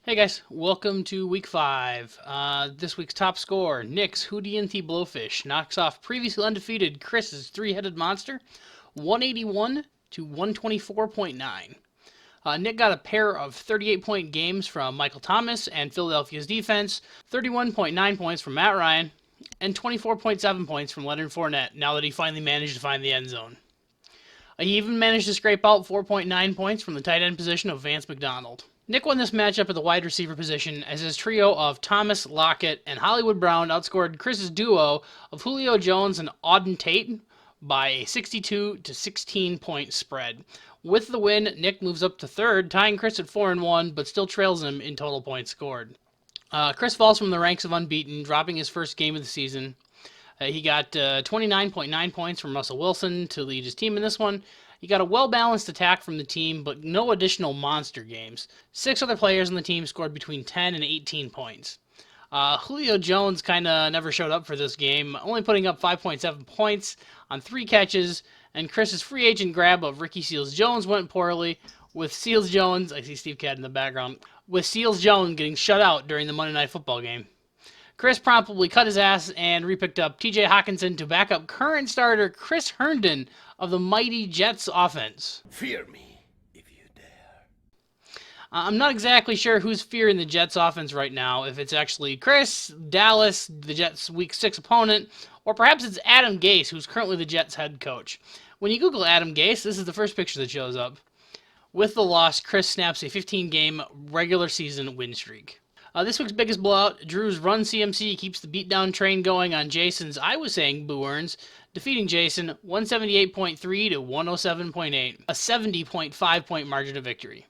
Hey guys, welcome to week 5. This week's top score, Nick's Hootie Blowfish knocks off previously undefeated Chris's three-headed monster, 181 to 124.9. Nick got a pair of 38-point games from Michael Thomas and Philadelphia's defense, 31.9 points from Matt Ryan, and 24.7 points from Leonard Fournette now that he finally managed to find the end zone. He even managed to scrape out 4.9 points from the tight end position of Vance McDonald. Nick won this matchup at the wide receiver position as his trio of Thomas, Lockett, and Hollywood Brown outscored Chris's duo of Julio Jones and Auden Tate by a 62 to 16 point spread. With the win, Nick moves up to third, tying Chris at 4-1, but still trails him in total points scored. Chris falls from the ranks of unbeaten, dropping his first game of the season. He got 29.9 points from Russell Wilson to lead his team in this one. He got a well-balanced attack from the team, but no additional monster games. 6 other players on the team scored between 10 and 18 points. Julio Jones kind of never showed up for this game, only putting up 5.7 points on 3 catches, and Chris's free agent grab of Ricky Seals-Jones went poorly, with Seals-Jones, I see Steve Catt in the background, with Seals-Jones getting shut out during the Monday Night Football game. Chris promptly cut his ass and repicked up TJ Hawkinson to back up current starter Chris Herndon of the mighty Jets offense. Fear me, if you dare. I'm not exactly sure who's fearing the Jets offense right now, if it's actually Chris, Dallas, the Jets' Week 6 opponent, or perhaps it's Adam Gase, who's currently the Jets' head coach. When you Google Adam Gase, this is the first picture that shows up. With the loss, Chris snaps a 15-game regular season win streak. This week's biggest blowout, Drew's Run CMC keeps the beatdown train going on Jason's I Was Saying Boo Earns, defeating Jason 178.3 to 107.8, a 70.5 point margin of victory.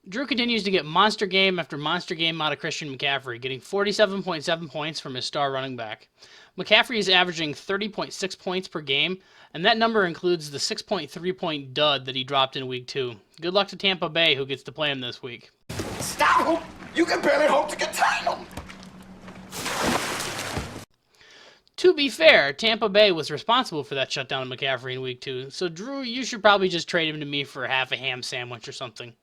Drew continues to get monster game after monster game out of Christian McCaffrey, getting 47.7 points from his star running back. McCaffrey is averaging 30.6 points per game, and that number includes the 6.3 point dud that he dropped in week 2. Good luck to Tampa Bay, who gets to play him this week. Stop him! You can barely hope to contain him! To be fair, Tampa Bay was responsible for that shutdown of McCaffrey in week 2, so Drew, you should probably just trade him to me for half a ham sandwich or something.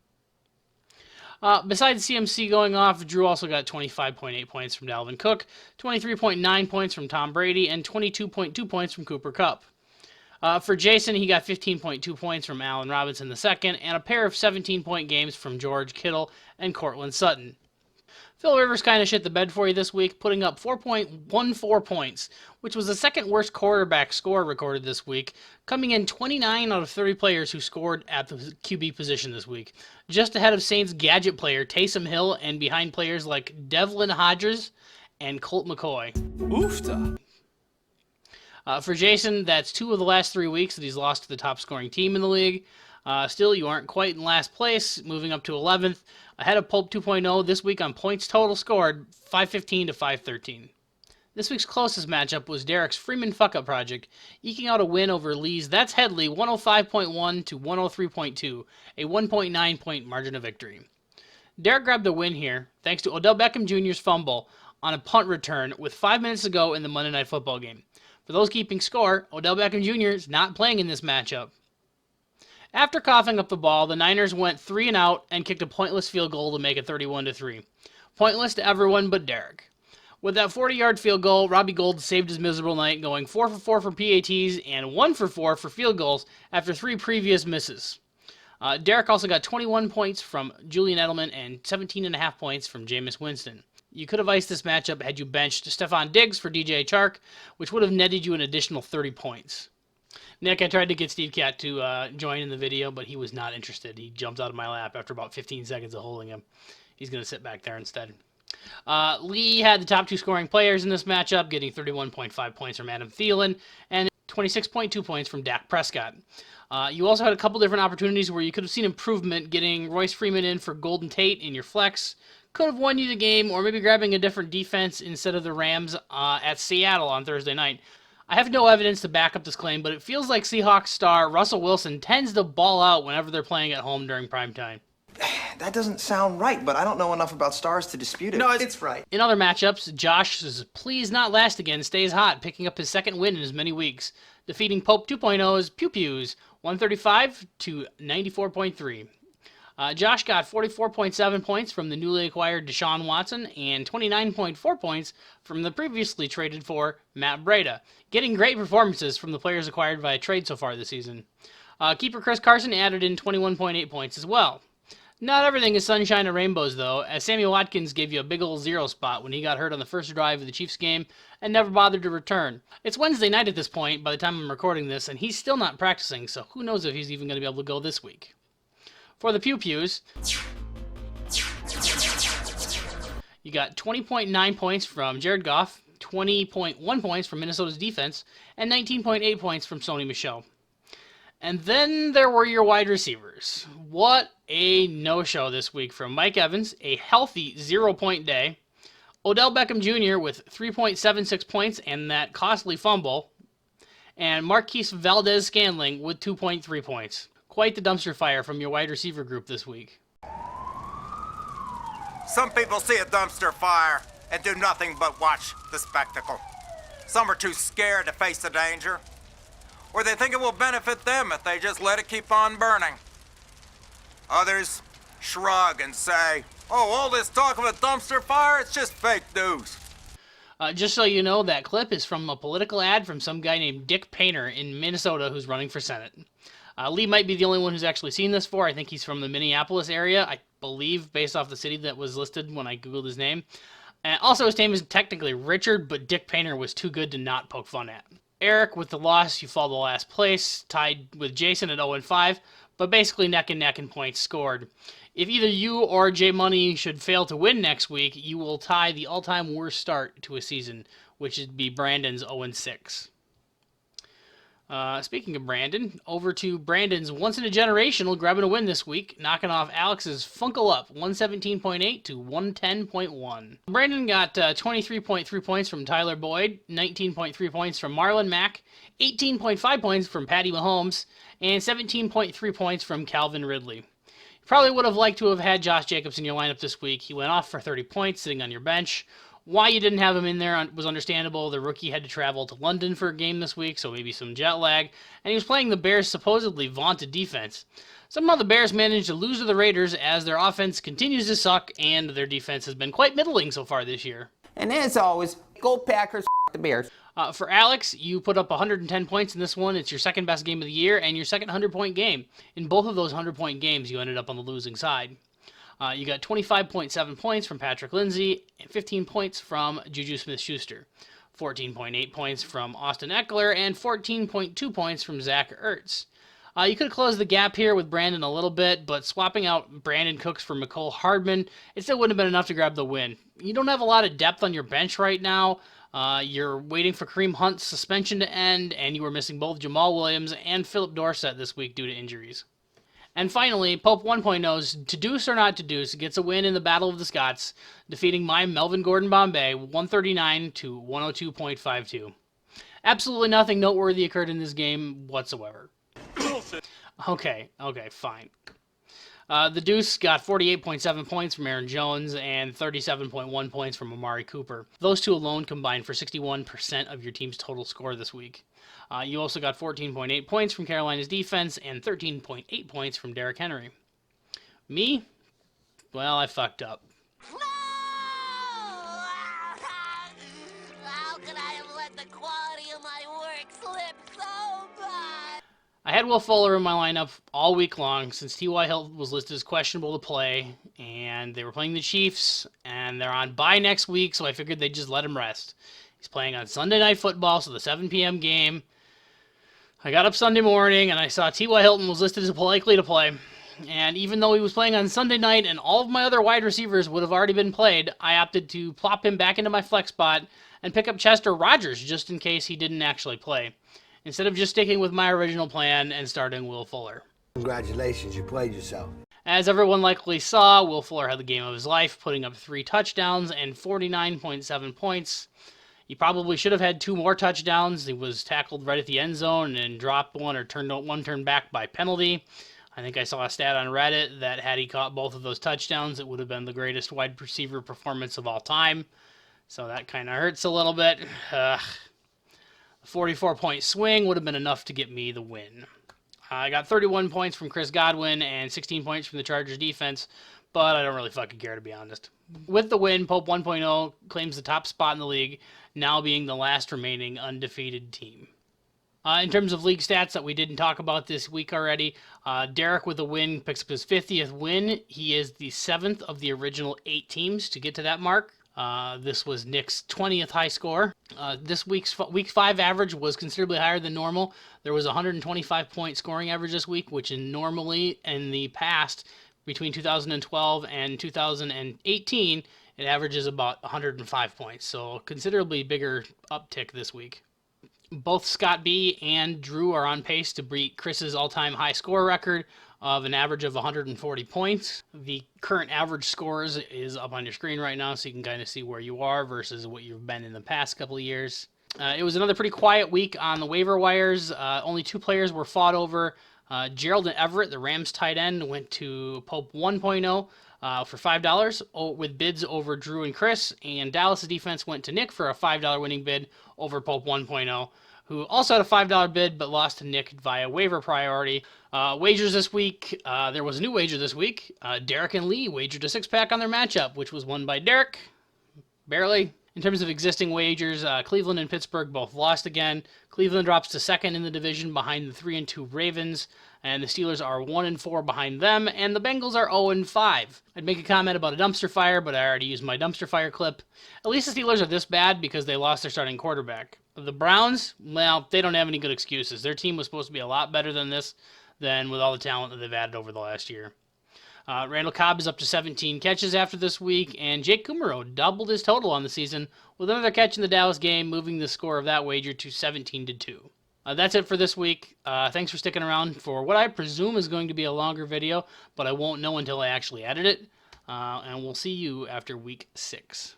Besides CMC going off, Drew also got 25.8 points from Dalvin Cook, 23.9 points from Tom Brady, and 22.2 points from Cooper Kupp. For Jason, he got 15.2 points from Allen Robinson II, and a pair of 17-point games from George Kittle and Cortland Sutton. Phil Rivers kind of shit the bed for you this week, putting up 4.14 points, which was the second worst quarterback score recorded this week, coming in 29 out of 30 players who scored at the QB position this week, just ahead of Saints gadget player Taysom Hill and behind players like Devlin Hodges and Colt McCoy. Oofta! For Jason, that's 2 of the last 3 weeks that he's lost to the top scoring team in the league. Still, you aren't quite in last place, moving up to 11th, ahead of Pulp 2.0 this week on points total scored, 515 to 513. This week's closest matchup was Derek's Freeman Fuck-Up Project, eking out a win over Lee's That's Headley 105.1 to 103.2, a 1.9 point margin of victory. Derek grabbed the win here, thanks to Odell Beckham Jr.'s fumble on a punt return with 5 minutes to go in the Monday Night Football game. For those keeping score, Odell Beckham Jr. is not playing in this matchup. After coughing up the ball, the Niners went 3 and out and kicked a pointless field goal to make it 31-3. Pointless to everyone but Derek. With that 40-yard field goal, Robbie Gould saved his miserable night, going 4 for 4 for PATs and 1 for 4 for field goals after 3 previous misses. Derek also got 21 points from Julian Edelman and 17.5 points from Jameis Winston. You could have iced this matchup had you benched Stephon Diggs for DJ Chark, which would have netted you an additional 30 points. Nick, I tried to get Steve Catt to join in the video, but he was not interested. He jumped out of my lap after about 15 seconds of holding him. He's going to sit back there instead. Lee had the top 2 scoring players in this matchup, getting 31.5 points from Adam Thielen and 26.2 points from Dak Prescott. You also had a couple different opportunities where you could have seen improvement, getting Royce Freeman in for Golden Tate in your flex. Could have won you the game, or maybe grabbing a different defense instead of the Rams at Seattle on Thursday night. I have no evidence to back up this claim, but it feels like Seahawks star Russell Wilson tends to ball out whenever they're playing at home during prime time. That doesn't sound right, but I don't know enough about stars to dispute it. No, it's right. In other matchups, Josh's Please Not Last Again stays hot, picking up his second win in as many weeks, defeating Pope 2.0's Pew Pews 135 to 94.3. Josh got 44.7 points from the newly acquired Deshaun Watson and 29.4 points from the previously traded for Matt Breida, getting great performances from the players acquired via trade so far this season. Keeper Chris Carson added in 21.8 points as well. Not everything is sunshine and rainbows, though, as Sammy Watkins gave you a big old zero spot when he got hurt on the first drive of the Chiefs game and never bothered to return. It's Wednesday night at this point by the time I'm recording this, and he's still not practicing, so who knows if he's even going to be able to go this week. For the Pew Pews, you got 20.9 points from Jared Goff, 20.1 points from Minnesota's defense, and 19.8 points from Sony Michel. And then there were your wide receivers. What a no-show this week from Mike Evans, a healthy 0-point day. Odell Beckham Jr. with 3.76 points and that costly fumble. And Marquise Valdez-Scantling with 2.3 points. Quite the dumpster fire from your wide receiver group this week. Some people see a dumpster fire and do nothing but watch the spectacle. Some are too scared to face the danger. Or they think it will benefit them if they just let it keep on burning. Others shrug and say, oh, all this talk of a dumpster fire, it's just fake news. Just so you know, that clip is from a political ad from some guy named Dick Painter in Minnesota who's running for Senate. Lee might be the only one who's actually seen this for. I think he's from the Minneapolis area, I believe, based off the city that was listed when I Googled his name. And also, his name is technically Richard, but Dick Painter was too good to not poke fun at. Eric, with the loss, you fall to last place, tied with Jason at 0-5, but basically neck and neck in points scored. If either you or J Money should fail to win next week, you will tie the all-time worst start to a season, which would be Brandon's 0-6. Speaking of Brandon, over to Brandon's once-in-a-generational grabbing a win this week, knocking off Alex's Funkle Up, 117.8 to 110.1. Brandon got 23.3 points from Tyler Boyd, 19.3 points from Marlon Mack, 18.5 points from Patty Mahomes, and 17.3 points from Calvin Ridley. You probably would have liked to have had Josh Jacobs in your lineup this week. He went off for 30 points, sitting on your bench. Why you didn't have him in there was understandable. The rookie had to travel to London for a game this week, so maybe some jet lag. And he was playing the Bears' supposedly vaunted defense. Somehow the Bears managed to lose to the Raiders as their offense continues to suck, and their defense has been quite middling so far this year. And as always, go Packers, the Bears. For Alex, you put up 110 points in this one. It's your second best game of the year and your second 100-point game. In both of those 100-point games, you ended up on the losing side. You got 25.7 points from Patrick Lindsay, and 15 points from Juju Smith-Schuster, 14.8 points from Austin Eckler, and 14.2 points from Zach Ertz. You could have closed the gap here with Brandon a little bit, but swapping out Brandon Cooks for McCole Hardman, it still wouldn't have been enough to grab the win. You don't have a lot of depth on your bench right now. You're waiting for Kareem Hunt's suspension to end, and you were missing both Jamal Williams and Philip Dorsett this week due to injuries. And finally, Pope 1.0's To Deuce or Not To Deuce gets a win in the Battle of the Scots, defeating my Melvin Gordon Bombay 139 to 102.52. Absolutely nothing noteworthy occurred in this game whatsoever. Okay, fine. The Deuce got 48.7 points from Aaron Jones and 37.1 points from Amari Cooper. Those two alone combined for 61% of your team's total score this week. You also got 14.8 points from Carolina's defense and 13.8 points from Derrick Henry. Me? Well, I fucked up. No! How could I have let the quality of my work slip so bad? I had Will Fuller in my lineup all week long since T.Y. Hilton was listed as questionable to play, and they were playing the Chiefs, and they're on bye next week, so I figured they'd just let him rest. He's playing on Sunday Night Football, so the 7 p.m. game. I got up Sunday morning, and I saw T.Y. Hilton was listed as likely to play. And even though he was playing on Sunday night and all of my other wide receivers would have already been played, I opted to plop him back into my flex spot and pick up Chester Rogers just in case he didn't actually play, instead of just sticking with my original plan and starting Will Fuller. Congratulations, you played yourself. As everyone likely saw, Will Fuller had the game of his life, putting up 3 touchdowns and 49.7 points. He probably should have had 2 more touchdowns. He was tackled right at the end zone and dropped one or turned back by penalty. I think I saw a stat on Reddit that had he caught both of those touchdowns, it would have been the greatest wide receiver performance of all time. So that kind of hurts a little bit. A 44-point swing would have been enough to get me the win. I got 31 points from Chris Godwin and 16 points from the Chargers defense, but I don't really fucking care, to be honest. With the win, Pope 1.0 claims the top spot in the league, now being the last remaining undefeated team. In terms of league stats that we didn't talk about this week already, Derek with a win picks up his 50th win. He is the 7th of the original 8 teams to get to that mark. This was Nick's 20th high score. This week's week 5 average was considerably higher than normal. There was a 125-point scoring average this week, which is normally in the past, between 2012 and 2018, it averages about 105 points. So considerably bigger uptick this week. Both Scott B and Drew are on pace to beat Chris's all-time high score record of an average of 140 points. The current average scores is up on your screen right now, so you can kind of see where you are versus what you've been in the past couple of years. It was another pretty quiet week on the waiver wires. Only 2 players were fought over. Gerald and Everett, the Rams tight end, went to Pope 1.0 for $5 with bids over Drew and Chris, and Dallas' defense went to Nick for a $5 winning bid over Pope 1.0, who also had a $5 bid but lost to Nick via waiver priority. Wagers this week, there was a new wager this week. Derek and Lee wagered a 6-pack on their matchup, which was won by Derek. Barely. In terms of existing wagers, Cleveland and Pittsburgh both lost again. Cleveland drops to second in the division behind the 3-2 Ravens, and the Steelers are 1-4 behind them, and the Bengals are 0-5. I'd make a comment about a dumpster fire, but I already used my dumpster fire clip. At least the Steelers are this bad because they lost their starting quarterback. The Browns, well, they don't have any good excuses. Their team was supposed to be a lot better than this, than with all the talent that they've added over the last year. Randall Cobb is up to 17 catches after this week, and Jake Kumaro doubled his total on the season with another catch in the Dallas game, moving the score of that wager to 17-2. That's it for this week. Thanks for sticking around for what I presume is going to be a longer video, but I won't know until I actually edit it. And we'll see you after week 6.